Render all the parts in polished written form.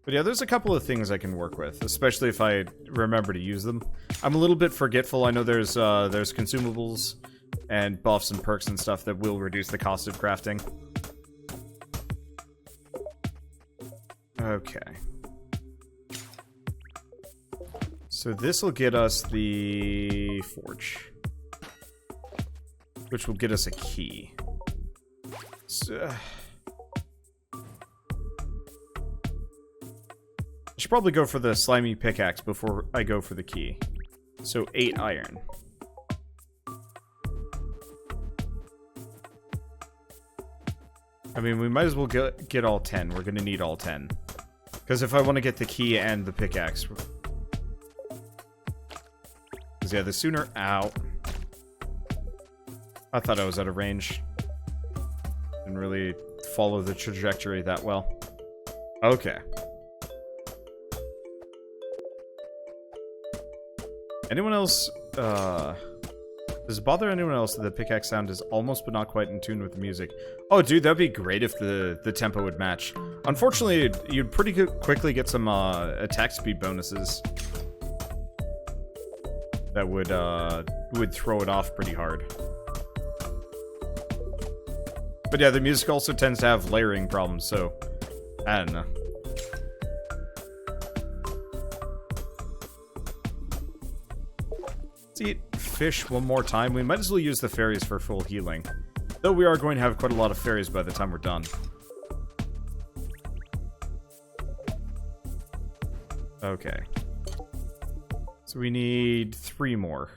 But yeah, there's a couple of things I can work with, especially if I remember to use them. I'm a little bit forgetful. I know there's consumables and buffs and perks and stuff that will reduce the cost of crafting. Okay. So this will get us the Forge, which will get us a key. So, I should probably go for the slimy pickaxe before I go for the key. So 8 iron. I mean, we might as well get all 10. We're gonna need all 10. Because if I want to get the key and the pickaxe... Because, yeah, the sooner... Ow. I thought I was out of range. Didn't really follow the trajectory that well. Okay. Anyone else, does it bother anyone else that the pickaxe sound is almost but not quite in tune with the music? Oh, dude, that'd be great if the tempo would match. Unfortunately, you'd pretty quickly get some, attack speed bonuses. That would throw it off pretty hard. But yeah, the music also tends to have layering problems, so... I don't know. Let's eat fish one more time. We might as well use the fairies for full healing. Though we are going to have quite a lot of fairies by the time we're done. Okay. So we need 3 more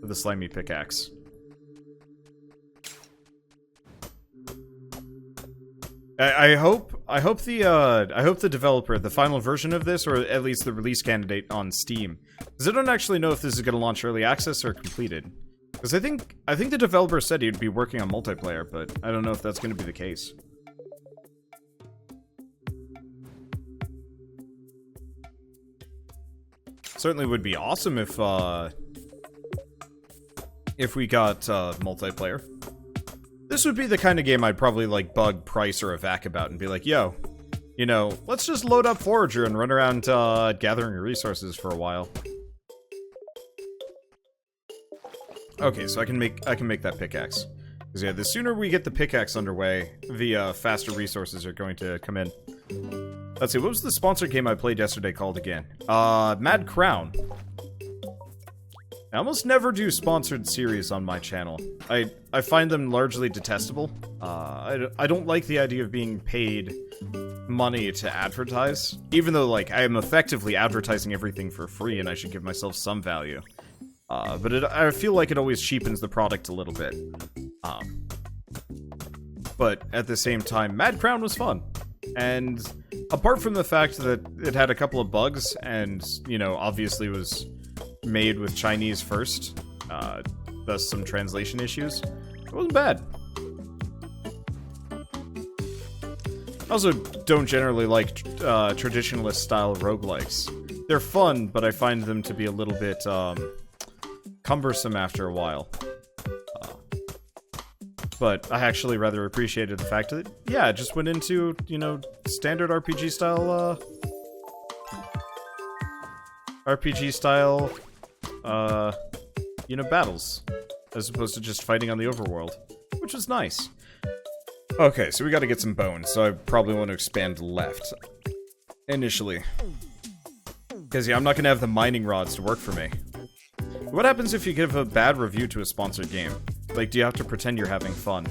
for the slimy pickaxe. I hope the developer, the final version of this, or at least the release candidate on Steam, because I don't actually know if this is going to launch early access or completed. Because I think the developer said he'd be working on multiplayer, but I don't know if that's going to be the case. Certainly would be awesome if we got multiplayer. This would be the kind of game I'd probably, like, bug Price or Avac about and be like, yo, you know, let's just load up Forager and run around gathering resources for a while. Okay, so I can make that pickaxe. Because, yeah, the sooner we get the pickaxe underway, the faster resources are going to come in. Let's see, what was the sponsored game I played yesterday called again? Mad Crown. I almost never do sponsored series on my channel. I find them largely detestable. I don't like the idea of being paid money to advertise. Even though, like, I am effectively advertising everything for free and I should give myself some value. But I feel like it always cheapens the product a little bit. But at the same time, Mad Crown was fun. And apart from the fact that it had a couple of bugs and, you know, obviously was made with Chinese first, thus some translation issues, it wasn't bad. I also don't generally like traditionalist style roguelikes. They're fun, but I find them to be a little bit cumbersome after a while. But I actually rather appreciated the fact that, yeah, it just went into, you know, standard RPG style, you know, battles, as opposed to just fighting on the overworld, which was nice. Okay, so we gotta get some bones, so I probably want to expand left, initially. Because, yeah, I'm not gonna have the mining rods to work for me. What happens if you give a bad review to a sponsored game? Like, do you have to pretend you're having fun?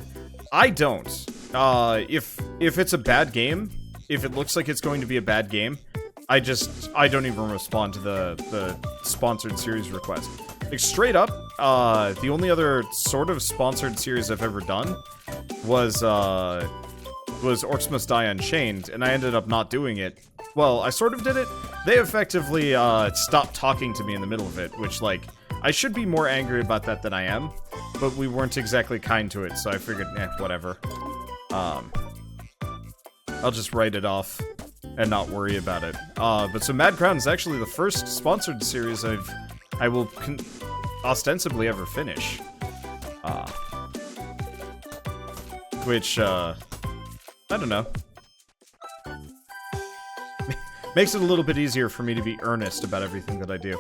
I don't. If it's a bad game, if it looks like it's going to be a bad game, I don't even respond to the sponsored series request. Like, straight up, the only other sort of sponsored series I've ever done was Orcs Must Die Unchained, and I ended up not doing it. Well, I sort of did it. They effectively, stopped talking to me in the middle of it, which, like, I should be more angry about that than I am, but we weren't exactly kind to it, so I figured, whatever. I'll just write it off and not worry about it. But so Mad Crown is actually the first sponsored series I will ostensibly ever finish. Which, I don't know. Makes it a little bit easier for me to be earnest about everything that I do.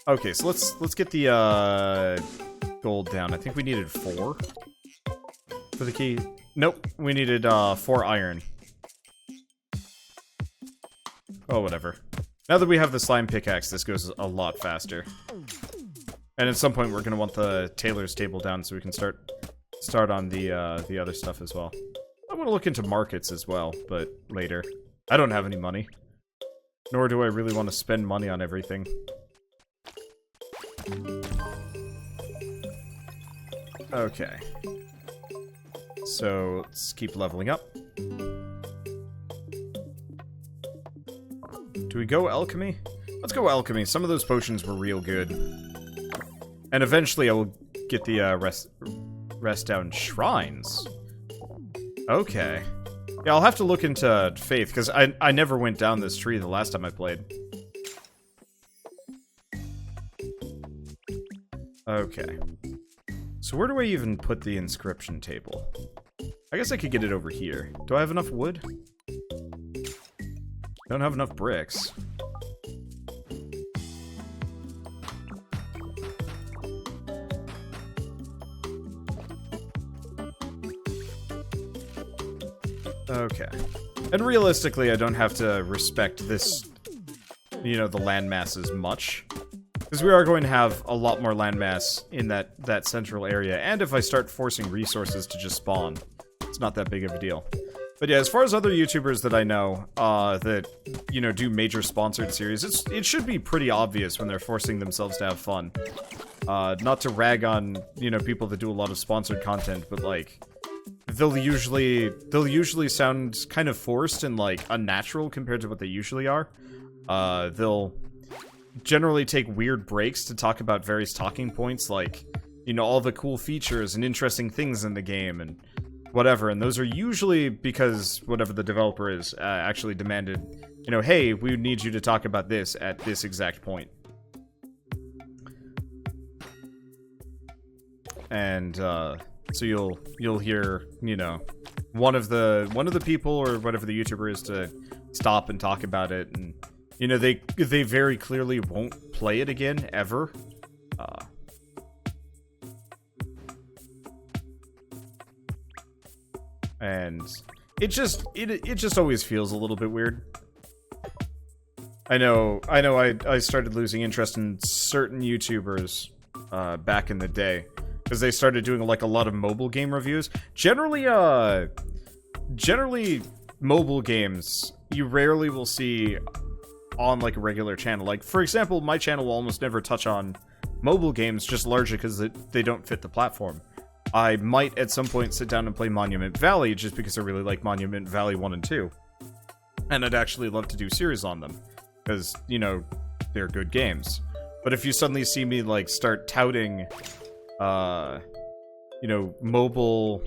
Okay, so let's get the gold down. I think we needed 4 for the key. Nope, we needed 4 iron. Oh, whatever. Now that we have the slime pickaxe, this goes a lot faster. And at some point, we're gonna want the tailor's table down so we can start on the other stuff as well. I want to look into markets as well, but later. I don't have any money. Nor do I really want to spend money on everything. Okay. So, let's keep leveling up. Do we go alchemy? Let's go alchemy. Some of those potions were real good. And eventually I will get the rest down shrines. Okay. Yeah, I'll have to look into Faith, because I never went down this tree the last time I played. Okay. So where do I even put the inscription table? I guess I could get it over here. Do I have enough wood? Don't have enough bricks. Okay. And realistically, I don't have to respect this, you know, the landmass as much. Because we are going to have a lot more landmass in that central area. And if I start forcing resources to just spawn, it's not that big of a deal. But yeah, as far as other YouTubers that I know, that, you know, do major sponsored series, it should be pretty obvious when they're forcing themselves to have fun. Not to rag on, you know, people that do a lot of sponsored content, but like, they'll usually sound kind of forced and like unnatural compared to what they usually are. They'll generally take weird breaks to talk about various talking points, like, you know, all the cool features and interesting things in the game and whatever, and those are usually because whatever the developer is actually demanded, you know, hey, we need you to talk about this at this exact point. And so you'll hear, you know, one of the people or whatever the YouTuber is to stop and talk about it, and you know, they very clearly won't play it again ever. And it just always feels a little bit weird. I know I started losing interest in certain YouTubers back in the day because they started doing like a lot of mobile game reviews. Generally mobile games you rarely will see on like a regular channel. Like, for example, my channel will almost never touch on mobile games, just largely because they don't fit the platform. I might at some point sit down and play Monument Valley just because I really like Monument Valley 1 and 2. And I'd actually love to do series on them because, you know, they're good games. But if you suddenly see me like start touting you know, mobile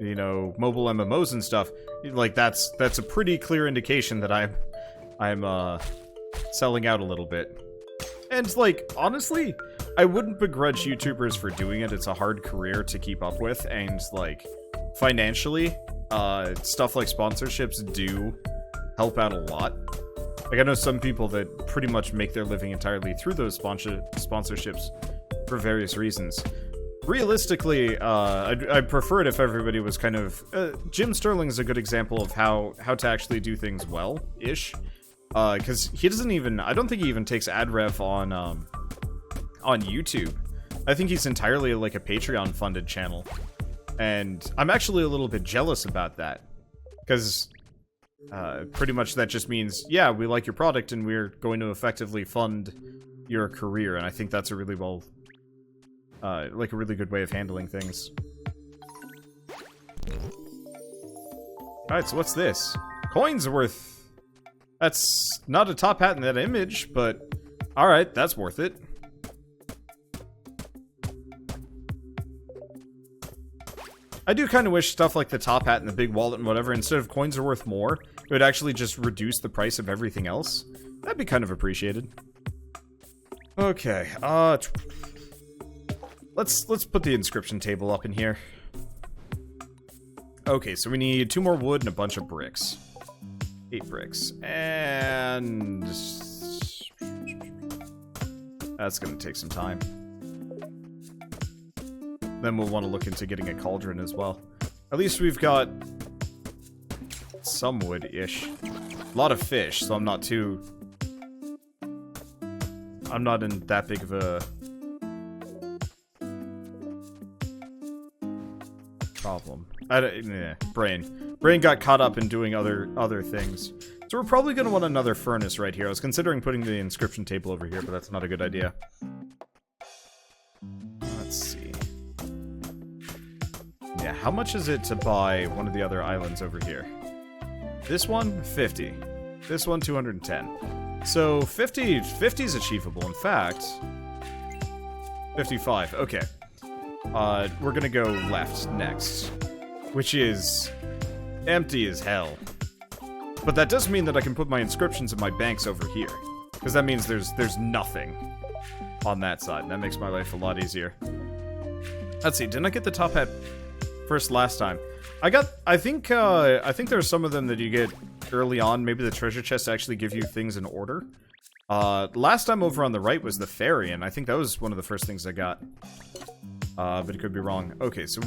MMOs and stuff, like that's a pretty clear indication that I'm selling out a little bit. And like, honestly, I wouldn't begrudge YouTubers for doing it. It's a hard career to keep up with, and like, financially, stuff like sponsorships do help out a lot. Like, I know some people that pretty much make their living entirely through those sponsorships for various reasons. Realistically, I'd prefer it if everybody was kind of... Jim Sterling is a good example of how to actually do things well-ish. Because he doesn't even... I don't think he even takes ad rev on YouTube. I think he's entirely like a Patreon-funded channel. And I'm actually a little bit jealous about that. Because pretty much that just means, yeah, we like your product and we're going to effectively fund your career. And I think that's a really well... like a really good way of handling things. Alright, so what's this? Coins worth... That's not a top hat in that image, but... Alright, that's worth it. I do kind of wish stuff like the top hat and the big wallet and whatever, instead of coins are worth more, it would actually just reduce the price of everything else. That'd be kind of appreciated. Okay, let's put the inscription table up in here. Okay, so we need 2 more wood and a bunch of bricks. 8 bricks. And And that's gonna take some time. Then we'll want to look into getting a cauldron as well. At least we've got some wood-ish. A lot of fish, so I'm not in that big of a problem. Brain got caught up in doing other things. So we're probably going to want another furnace right here. I was considering putting the inscription table over here, but that's not a good idea. Let's see. Yeah, how much is it to buy one of the other islands over here? This one, 50. This one, 210. So 50 is achievable. In fact, 55. Okay. We're gonna go left next, which is empty as hell. But that does mean that I can put my inscriptions in my banks over here, because that means there's nothing on that side. That makes my life a lot easier. Let's see. Didn't I get the top hat first last time? I think there are some of them that you get early on. Maybe the treasure chests actually give you things in order. Last time over on the right was the fairy, and I think that was one of the first things I got. But it could be wrong. Okay, so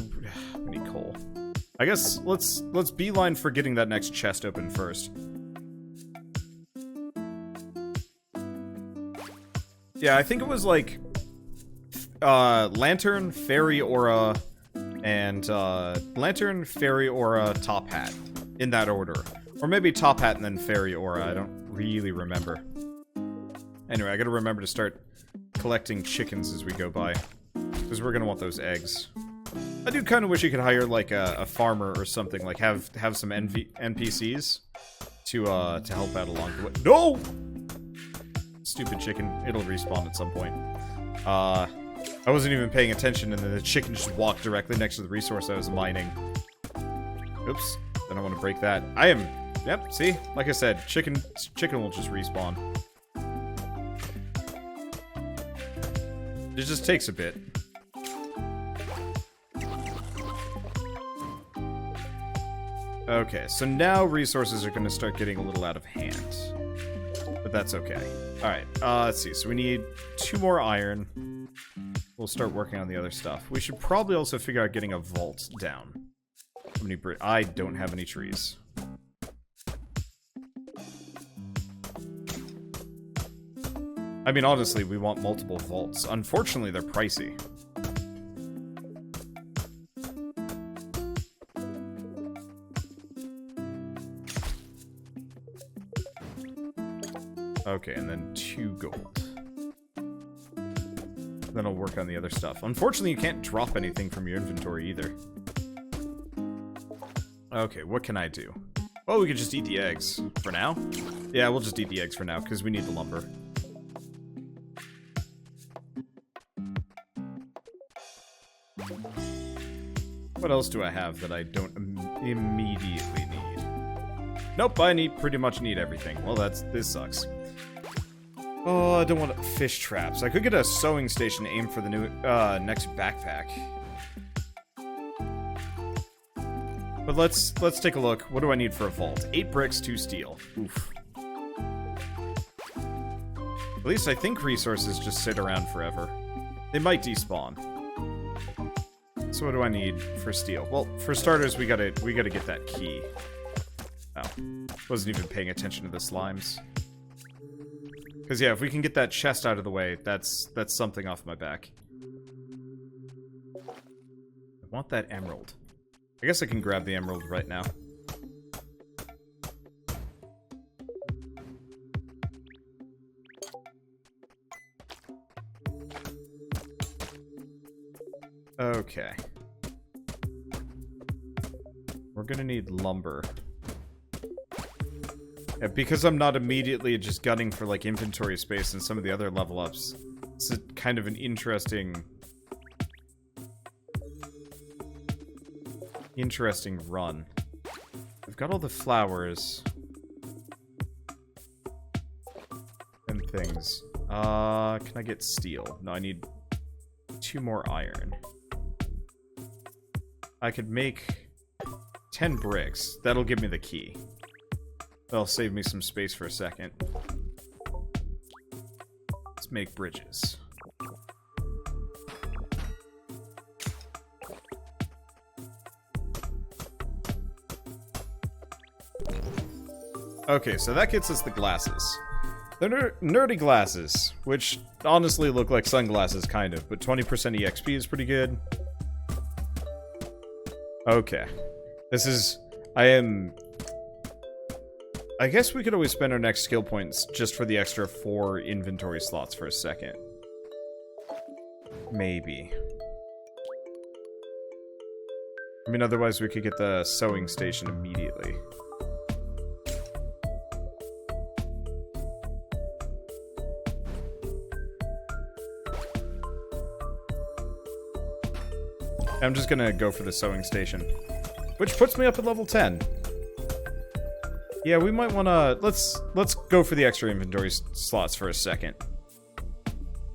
we need coal. I guess let's beeline for getting that next chest open first. Yeah, I think it was like lantern, fairy aura, and lantern, fairy aura, top hat, in that order. Or maybe top hat and then fairy aura. I don't really remember. Anyway, I gotta remember to start collecting chickens as we go by, because we're gonna want those eggs. I do kind of wish you could hire like a farmer or something, like have some NPCs to help out along the way. No! Stupid chicken. It'll respawn at some point. I wasn't even paying attention, and then the chicken just walked directly next to the resource I was mining. Oops. Then I want to break that. Yep, see? Like I said, chicken will just respawn. It just takes a bit. Okay, so now resources are going to start getting a little out of hand. But that's okay. Alright, let's see. So we need 2 more iron. We'll start working on the other stuff. We should probably also figure out getting a vault down. How many I don't have any trees. I mean, honestly, we want multiple vaults. Unfortunately, they're pricey. Okay, and then 2 gold. Then I'll work on the other stuff. Unfortunately, you can't drop anything from your inventory either. Okay, what can I do? Oh, we could just eat the eggs. For now? Yeah, we'll just eat the eggs for now, because we need the lumber. What else do I have that I don't immediately need? Nope, I pretty much need everything. Well, this sucks. Oh, I don't want fish traps. I could get a sewing station aimed for the new next backpack. But let's take a look. What do I need for a vault? 8 bricks, 2 steel. Oof. At least I think resources just sit around forever. They might despawn. So what do I need for steel? Well, for starters, we gotta get that key. Oh, wasn't even paying attention to the slimes. Because yeah, if we can get that chest out of the way, that's something off my back. I want that emerald. I guess I can grab the emerald right now. Okay. We're gonna need lumber. Yeah, because I'm not immediately just gunning for, like, inventory space and some of the other level ups. It's a kind of an interesting run. We've got all the flowers and things. Can I get steel? No, I need 2 more iron. I could make 10 bricks. That'll give me the key. That'll save me some space for a second. Let's make bridges. Okay, so that gets us the glasses. They're nerdy glasses, which honestly look like sunglasses, kind of, but 20% EXP is pretty good. Okay. This is... I guess we could always spend our next skill points just for the extra 4 inventory slots for a second. Maybe. I mean, otherwise we could get the sewing station immediately. I'm just gonna go for the sewing station, which puts me up at level 10. Yeah, we might wanna... Let's go for the extra inventory slots for a second.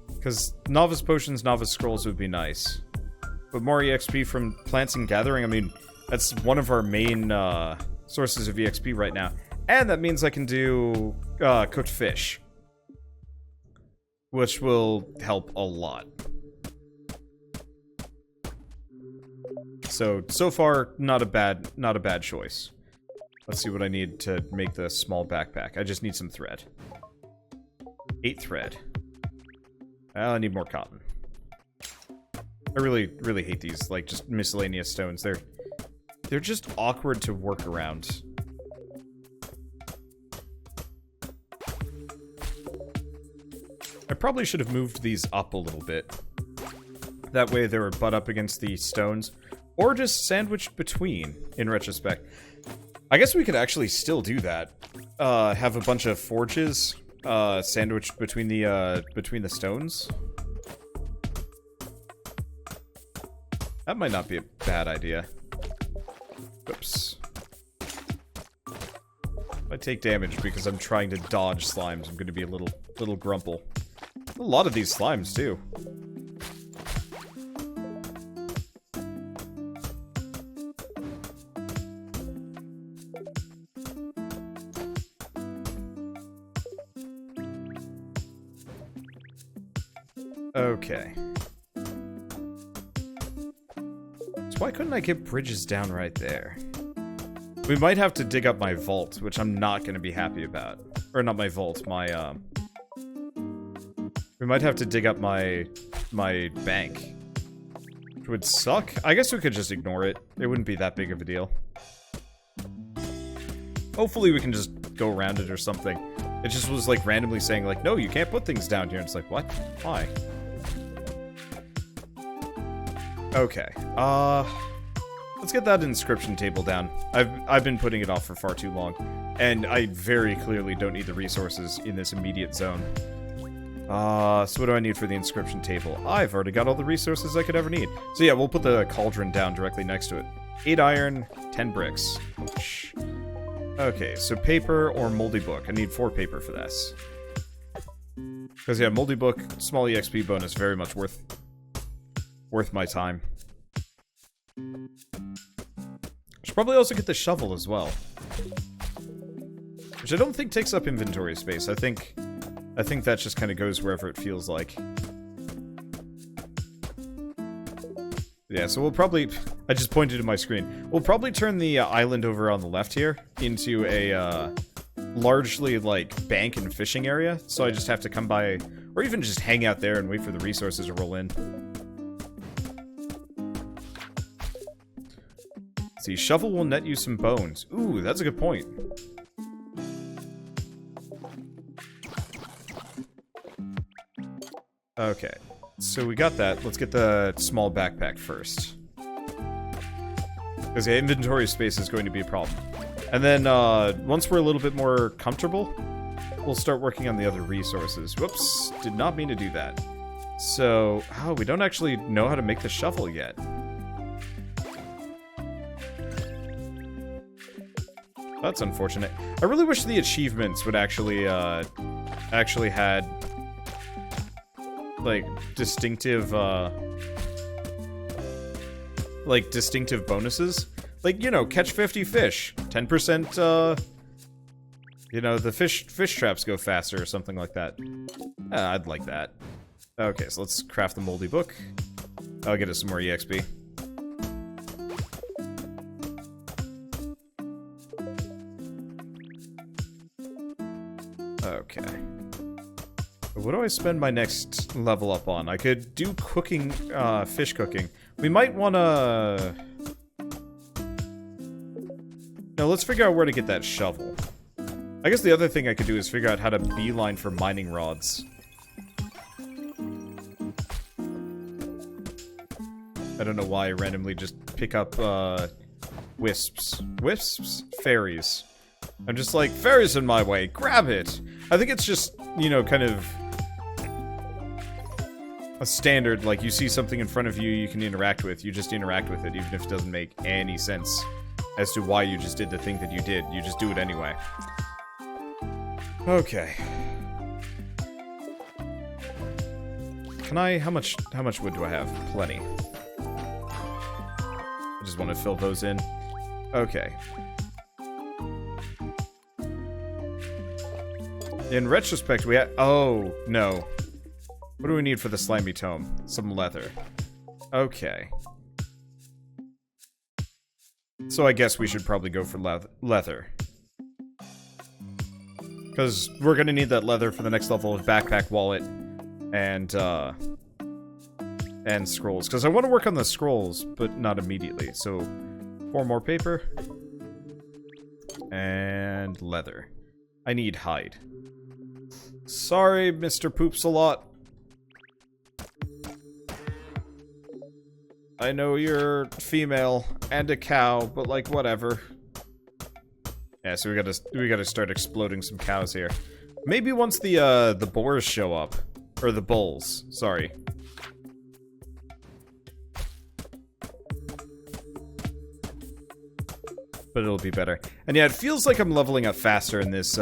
Because novice potions, novice scrolls would be nice. But more EXP from plants and gathering, I mean, that's one of our main sources of EXP right now. And that means I can do cooked fish. Which will help a lot. So far, not a bad choice. Let's see what I need to make the small backpack. I just need some thread. 8 thread. I need more cotton. I really hate these, like, just miscellaneous stones. They're just awkward to work around. I probably should have moved these up a little bit. That way they were butt up against the stones. Or just sandwiched between, in retrospect. I guess we could actually still do that. Have a bunch of forges sandwiched between the stones. That might not be a bad idea. Oops. If I take damage because I'm trying to dodge slimes, I'm going to be a little grumple. A lot of these slimes, too. Okay. So why couldn't I get bridges down right there? We might have to dig up my vault, which I'm not going to be happy about. Or not my vault, my, we might have to dig up my bank. Which would suck. I guess we could just ignore it. It wouldn't be that big of a deal. Hopefully we can just go around it or something. It just was, like, randomly saying, like, no, you can't put things down here. And it's like, what? Why? Okay, let's get that inscription table down. I've been putting it off for far too long, and I very clearly don't need the resources in this immediate zone. So what do I need for the inscription table? I've already got all the resources I could ever need. So yeah, we'll put the cauldron down directly next to it. 8 iron, 10 bricks. Ouch. Okay, so paper or moldy book. I need 4 paper for this. Because yeah, moldy book, small EXP bonus, very much worth my time. Should probably also get the shovel as well. Which I don't think takes up inventory space. I think that just kind of goes wherever it feels like. Yeah, so we'll probably... I just pointed to my screen. We'll probably turn the island over on the left here into a largely, like, bank and fishing area. So I just have to come by... Or even just hang out there and wait for the resources to roll in. See, shovel will net you some bones. Ooh, that's a good point. Okay, so we got that. Let's get the small backpack first. Because the inventory space is going to be a problem. And then, once we're a little bit more comfortable, we'll start working on the other resources. Whoops, did not mean to do that. So, oh, we don't actually know how to make the shovel yet. That's unfortunate. I really wish the achievements would actually had, like, distinctive bonuses. Like, you know, catch 50 fish, 10%, You know, the fish traps go faster or something like that. I'd like that. Okay, so let's craft the moldy book. I'll get us some more EXP. Okay. What do I spend my next level up on? I could do cooking, fish cooking. We might wanna... No, let's figure out where to get that shovel. I guess the other thing I could do is figure out how to beeline for mining rods. I don't know why I randomly just pick up, wisps. Wisps? Fairies. I'm just like, fairies in my way, grab it! I think it's just, you know, kind of... a standard, like, you see something in front of you you can interact with, you just interact with it, even if it doesn't make any sense as to why you just did the thing that you did. You just do it anyway. Okay. Can I... how much wood do I have? Plenty. I just want to fill those in. Okay. In retrospect, we had... oh, no. What do we need for the slimy tome? Some leather. Okay. So I guess we should probably go for leather. Because we're gonna need that leather for the next level of backpack, wallet, and scrolls. Because I want to work on the scrolls, but not immediately. So, 4 more paper. And leather. I need hide. Sorry, Mr. Poops-a-lot. I know you're female and a cow, but like whatever. Yeah, so we gotta start exploding some cows here. Maybe once the boars show up, or the bulls. Sorry. But it'll be better. And yeah, it feels like I'm leveling up faster in this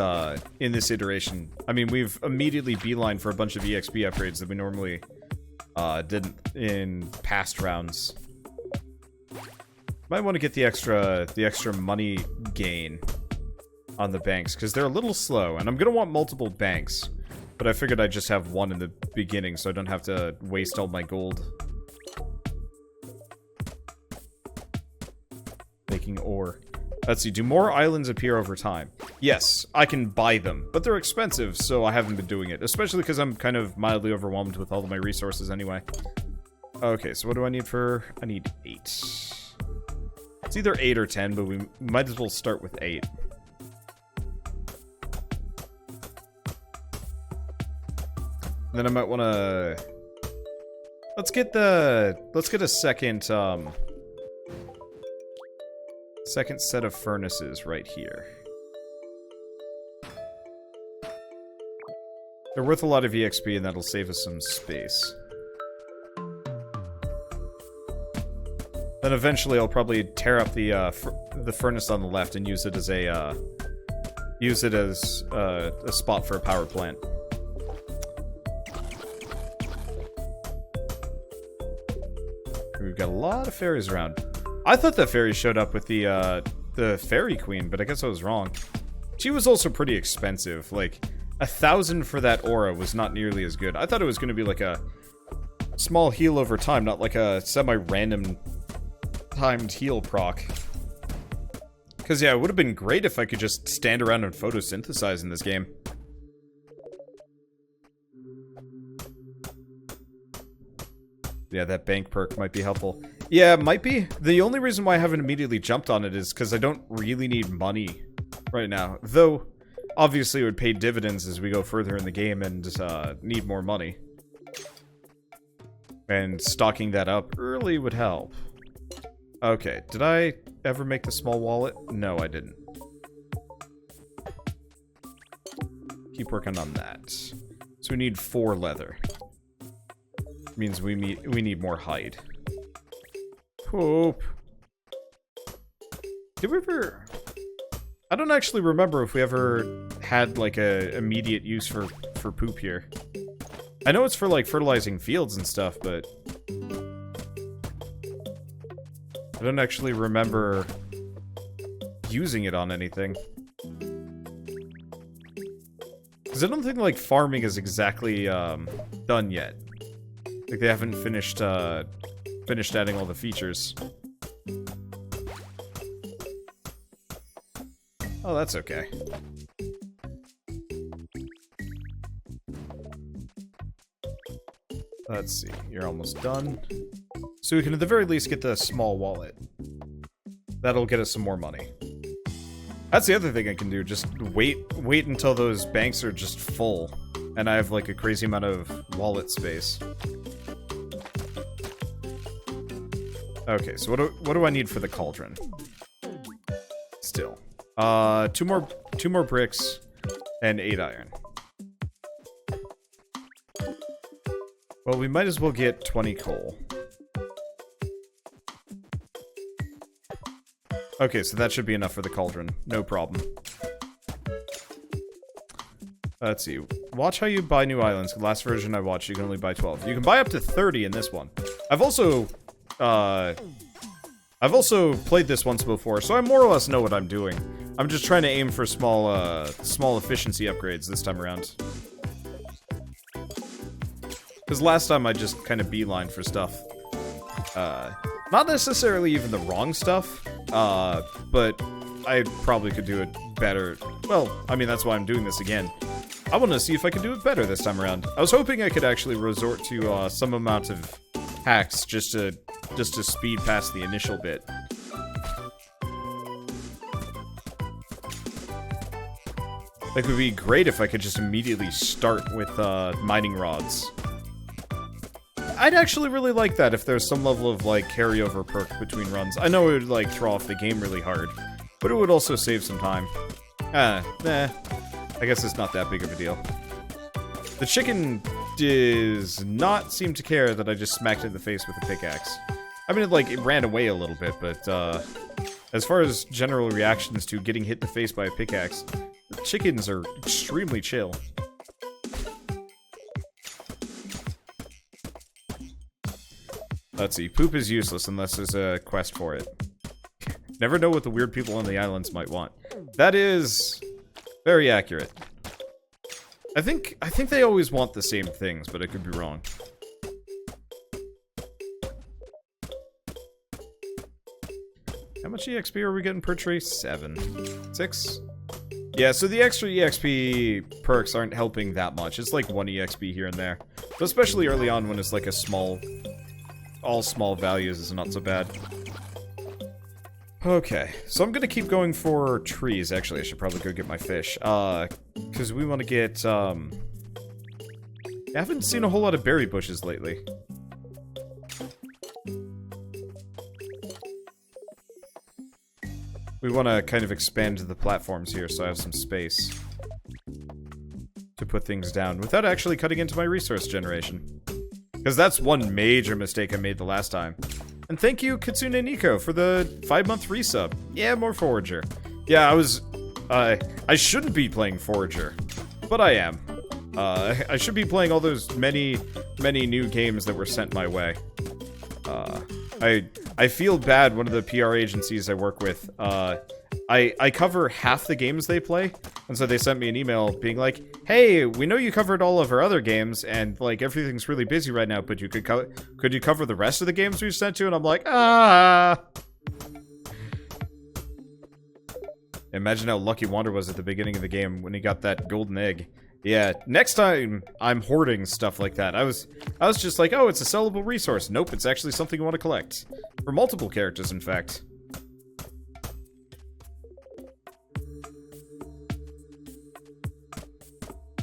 iteration. I mean, we've immediately beelined for a bunch of EXP upgrades that we normally didn't in past rounds. Might want to get the extra money gain on the banks, because they're a little slow, and I'm gonna want multiple banks. But I figured I'd just have one in the beginning, so I don't have to waste all my gold making ore. Let's see, do more islands appear over time? Yes, I can buy them, but they're expensive, so I haven't been doing it. Especially because I'm kind of mildly overwhelmed with all of my resources anyway. Okay, so what do I need for... I need 8. It's either 8 or 10, but we might as well start with 8. Then I might want to... Let's get a second, second set of furnaces right here. They're worth a lot of EXP, and that'll save us some space. Then eventually I'll probably tear up the furnace on the left and use it as a spot for a power plant. We've got a lot of fairies around. I thought the fairies showed up with the fairy queen, but I guess I was wrong. She was also pretty expensive. Like, 1,000 for that aura was not nearly as good. I thought it was going to be like a small heal over time, not like a semi-random timed heal proc. Because, yeah, it would have been great if I could just stand around and photosynthesize in this game. Yeah, that bank perk might be helpful. Yeah, it might be. The only reason why I haven't immediately jumped on it is because I don't really need money right now. Though, obviously it would pay dividends as we go further in the game and need more money. And stocking that up early would help. Okay, did I ever make the small wallet? No, I didn't. Keep working on that. So we need 4 leather. Means we need more hide. Poop. Did we ever... I don't actually remember if we ever had, like, a immediate use for poop here. I know it's for, like, fertilizing fields and stuff, but... I don't actually remember using it on anything. Because I don't think, like, farming is exactly, done yet. Like, they haven't finished adding all the features. Oh, that's okay. Let's see, you're almost done. So we can at the very least get the small wallet. That'll get us some more money. That's the other thing I can do, just wait until those banks are just full. And I have like a crazy amount of wallet space. Okay, so what do I need for the cauldron? Still. Two more bricks and 8 iron. Well, we might as well get 20 coal. Okay, so that should be enough for the cauldron. No problem. Let's see. Watch how you buy new islands. The last version I watched, you can only buy 12. You can buy up to 30 in this one. I've also played this once before, so I more or less know what I'm doing. I'm just trying to aim for small efficiency upgrades this time around. Because last time I just kind of beeline for stuff. Not necessarily even the wrong stuff, but I probably could do it better. Well, I mean, that's why I'm doing this again. I want to see if I can do it better this time around. I was hoping I could actually resort to some amount of hacks just to speed past the initial bit. Like, it would be great if I could just immediately start with mining rods. I'd actually really like that if there's some level of, like, carryover perk between runs. I know it would, like, throw off the game really hard, but it would also save some time. I guess it's not that big of a deal. The chicken does not seem to care that I just smacked it in the face with a pickaxe. I mean, it ran away a little bit, but, as far as general reactions to getting hit in the face by a pickaxe, the chickens are extremely chill. Let's see, poop is useless unless there's a quest for it. Never know what the weird people on the islands might want. That is very accurate. I think they always want the same things, but I could be wrong. How much EXP are we getting per tree? 7. 6? Yeah, so the extra EXP perks aren't helping that much. It's like 1 EXP here and there. But especially early on when it's like a all small values is not so bad. Okay, so I'm gonna keep going for trees. Actually, I should probably go get my fish. Because we want to get, I haven't seen a whole lot of berry bushes lately. We want to kind of expand the platforms here so I have some space to put things down without actually cutting into my resource generation. Because that's one major mistake I made the last time. And thank you, Kitsune Nico, for the 5-month resub. Yeah, more Forager. Yeah, I shouldn't be playing Forager, but I am. I should be playing all those many new games that were sent my way. I feel bad, one of the PR agencies I work with, I cover half the games they play, and so they sent me an email being like, hey, we know you covered all of our other games, and, like, everything's really busy right now, but could you cover the rest of the games we sent you? And I'm like, ah! Imagine how lucky Wander was at the beginning of the game when he got that golden egg. Yeah, next time I'm hoarding stuff like that. I was just like, oh, it's a sellable resource. Nope, it's actually something you want to collect. For multiple characters, in fact.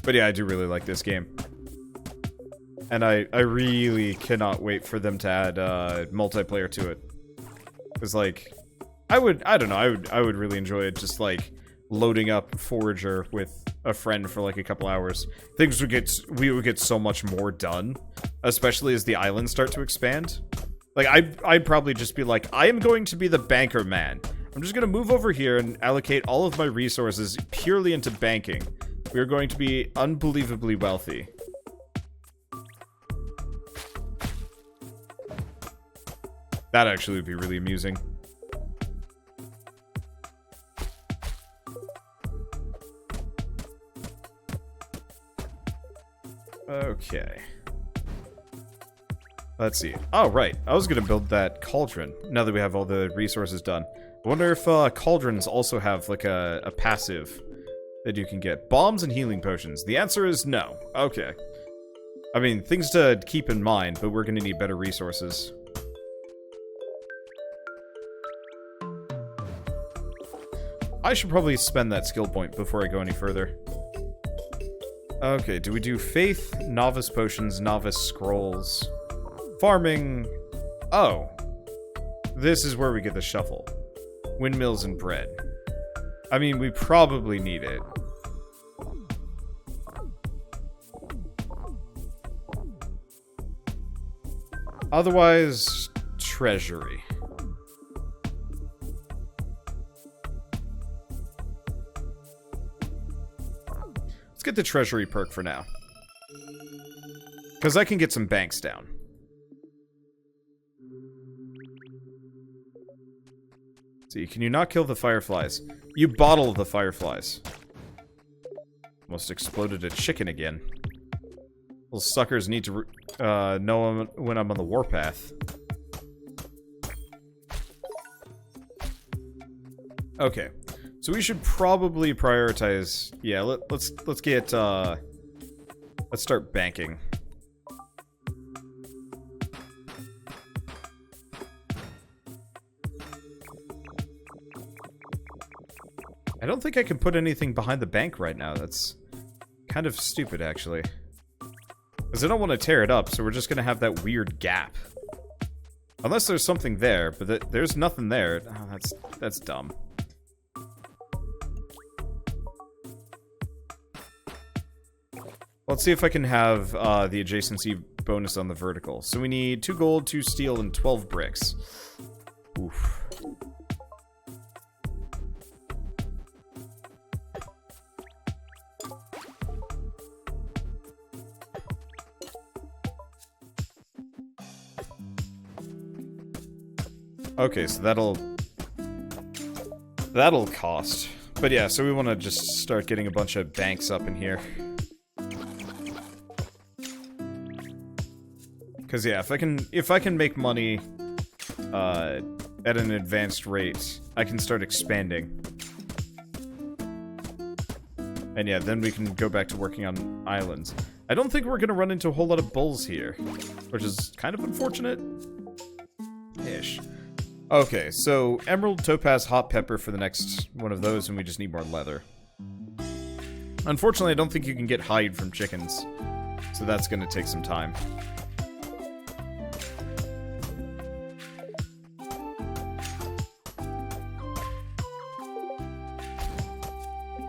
But yeah, I do really like this game. And I really cannot wait for them to add multiplayer to it. Because, like, I don't know, I would really enjoy it, just, like, loading up Forager with a friend for, like, a couple hours. We would get so much more done, especially as the islands start to expand. Like, I'd probably just be like, I am going to be the banker man. I'm just gonna move over here and allocate all of my resources purely into banking. We are going to be unbelievably wealthy. That actually would be really amusing. Okay. Let's see. Oh, right. I was going to build that cauldron, now that we have all the resources done. I wonder if cauldrons also have, like, a passive that you can get. Bombs and healing potions. The answer is no. Okay. I mean, things to keep in mind, but we're going to need better resources. I should probably spend that skill point before I go any further. Okay, do we do Faith, Novice Potions, Novice Scrolls, Farming... Oh. This is where we get the Shuffle. Windmills and Bread. I mean, we probably need it. Otherwise, Treasury. Let's get the Treasury perk for now. Because I can get some banks down. See, can you not kill the fireflies? You bottle the fireflies. Almost exploded a chicken again. Little suckers need to know when I'm on the warpath. Okay, so we should probably prioritize. Yeah, let's get let's start banking. I don't think I can put anything behind the bank right now. That's kind of stupid, actually. Because I don't want to tear it up, so we're just going to have that weird gap. Unless there's something there, but there's nothing there. Oh, that's dumb. Let's see if I can have the adjacency bonus on the vertical. So we need 2 gold, 2 steel, and 12 bricks. Oof. Okay, so that'll cost. But yeah, so we want to just start getting a bunch of banks up in here. Because yeah, if I can make money at an advanced rate, I can start expanding. And yeah, then we can go back to working on islands. I don't think we're going to run into a whole lot of bulls here, which is kind of unfortunate-ish. Okay, so Emerald, Topaz, Hot Pepper for the next one of those, and we just need more leather. Unfortunately, I don't think you can get hide from chickens, so that's going to take some time.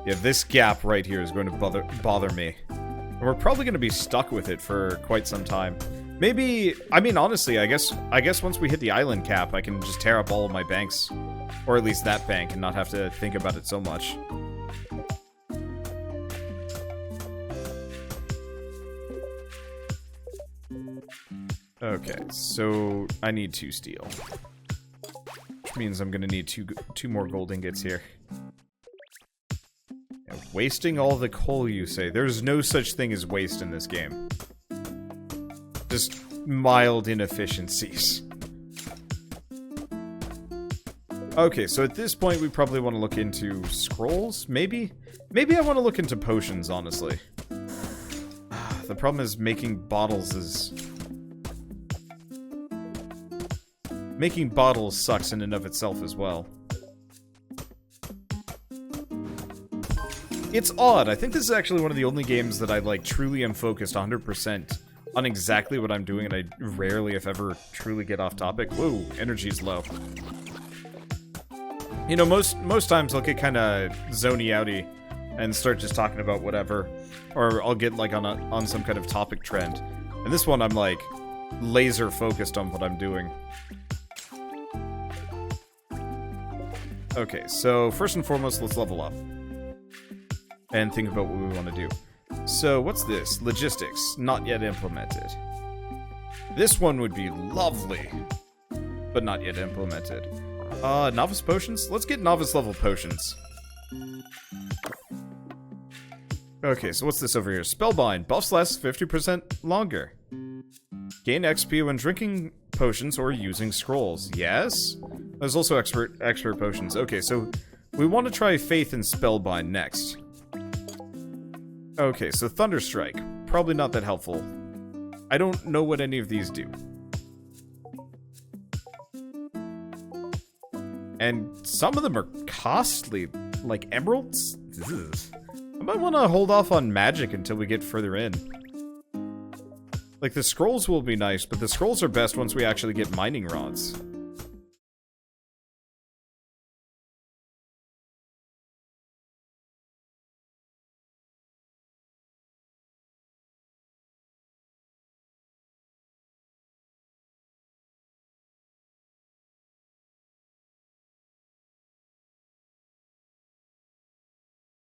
Yeah, this gap right here is going to bother me. And we're probably going to be stuck with it for quite some time. Maybe, I mean, honestly, I guess once we hit the island cap, I can just tear up all of my banks. Or at least that bank, and not have to think about it so much. Okay, so I need 2 steel. Which means I'm gonna need two more gold ingots here. Yeah, wasting all the coal, you say? There's no such thing as waste in this game. Just mild inefficiencies. Okay, so at this point we probably want to look into scrolls, maybe? Maybe I want to look into potions, honestly. The problem is making bottles is... Making bottles sucks in and of itself as well. It's odd. I think this is actually one of the only games that I, like, truly am focused 100% on exactly what I'm doing, and I rarely, if ever, truly get off topic. Whoa, energy's low. You know, most times I'll get kind of zony-outy and start just talking about whatever, or I'll get, like, on some kind of topic trend. And this one, I'm, like, laser-focused on what I'm doing. Okay, so first and foremost, let's level up. And think about what we want to do. So, what's this? Logistics, not yet implemented. This one would be lovely, but not yet implemented. Novice potions? Let's get novice level potions. Okay, so what's this over here? Spellbind. Buffs last 50% longer. Gain XP when drinking potions or using scrolls. Yes? There's also expert potions. Okay, so we want to try Faith and Spellbind next. Okay, so Thunderstrike. Probably not that helpful. I don't know what any of these do. And some of them are costly, like emeralds? Ugh. I might want to hold off on magic until we get further in. Like, the scrolls will be nice, but the scrolls are best once we actually get mining rods.